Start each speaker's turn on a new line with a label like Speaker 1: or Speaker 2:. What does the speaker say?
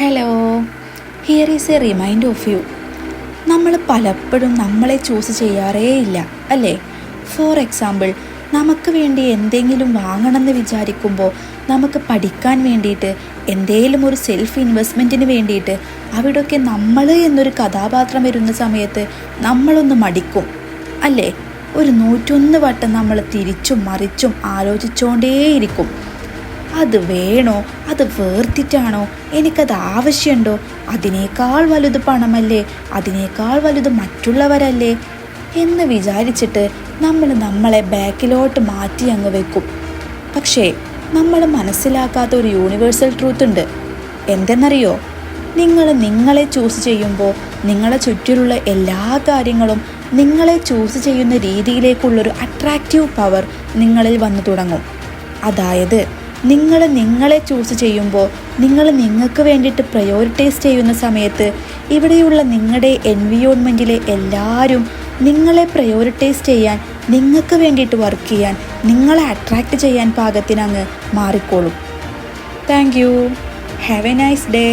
Speaker 1: Hello, here is a remind of you. നമ്മൾ പലപ്പോഴും നമ്മളെ ചൂസ് ചെയ്യാറേ ഇല്ല അല്ലേ? ഫോർ എക്സാമ്പിൾ, നമുക്ക് വേണ്ടി എന്തെങ്കിലും വാങ്ങണമെന്ന് വിചാരിക്കുമ്പോൾ, നമുക്ക് പഠിക്കാൻ വേണ്ടിയിട്ട്, എന്തെങ്കിലും ഒരു സെൽഫ് ഇൻവെസ്റ്റ്മെൻറ്റിന് വേണ്ടിയിട്ട് അവിടെയൊക്കെ നമ്മൾ എന്നൊരു കഥാപാത്രം വരുന്ന സമയത്ത് നമ്മളൊന്ന് മടിക്കും അല്ലേ? ഒരു 101 വട്ടം നമ്മൾ തിരിച്ചും മറിച്ചും ആലോചിച്ചുകൊണ്ടേയിരിക്കും. അത് വേണോ, അത് വേർത്തിട്ടാണോ, എനിക്കത് ആവശ്യമുണ്ടോ, അതിനേക്കാൾ വലുത് പണമല്ലേ, അതിനേക്കാൾ വലുത് മറ്റുള്ളവരല്ലേ എന്ന് വിചാരിച്ചിട്ട് നമ്മളെ ബാക്കിലോട്ട് മാറ്റി അങ്ങ് വെക്കും. പക്ഷേ നമ്മൾ മനസ്സിലാക്കാത്ത ഒരു യൂണിവേഴ്സൽ ട്രൂത്ത് ഉണ്ട്. എന്തെന്നറിയോ? നിങ്ങളെ ചൂസ് ചെയ്യുമ്പോൾ നിങ്ങളെ ചുറ്റിലുള്ള എല്ലാ കാര്യങ്ങളും നിങ്ങളെ ചൂസ് ചെയ്യുന്ന രീതിയിലേക്കുള്ളൊരു അട്രാക്റ്റീവ് പവർ നിങ്ങളിൽ വന്നു തുടങ്ങും. അതായത് നിങ്ങളെ ചൂസ് ചെയ്യുമ്പോൾ, നിങ്ങൾക്ക് വേണ്ടിയിട്ട് പ്രയോറിറ്റൈസ് ചെയ്യുന്ന സമയത്ത് ഇവിടെയുള്ള നിങ്ങളുടെ എൻവിയോൺമെൻറ്റിലെ എല്ലാവരും നിങ്ങളെ പ്രയോറിറ്റൈസ് ചെയ്യാൻ, നിങ്ങൾക്ക് വേണ്ടിയിട്ട് വർക്ക് ചെയ്യാൻ, നിങ്ങളെ അട്രാക്റ്റ് ചെയ്യാൻ പാകത്തിനങ്ങ് മാറിക്കോളും. Thank you. Have a nice day.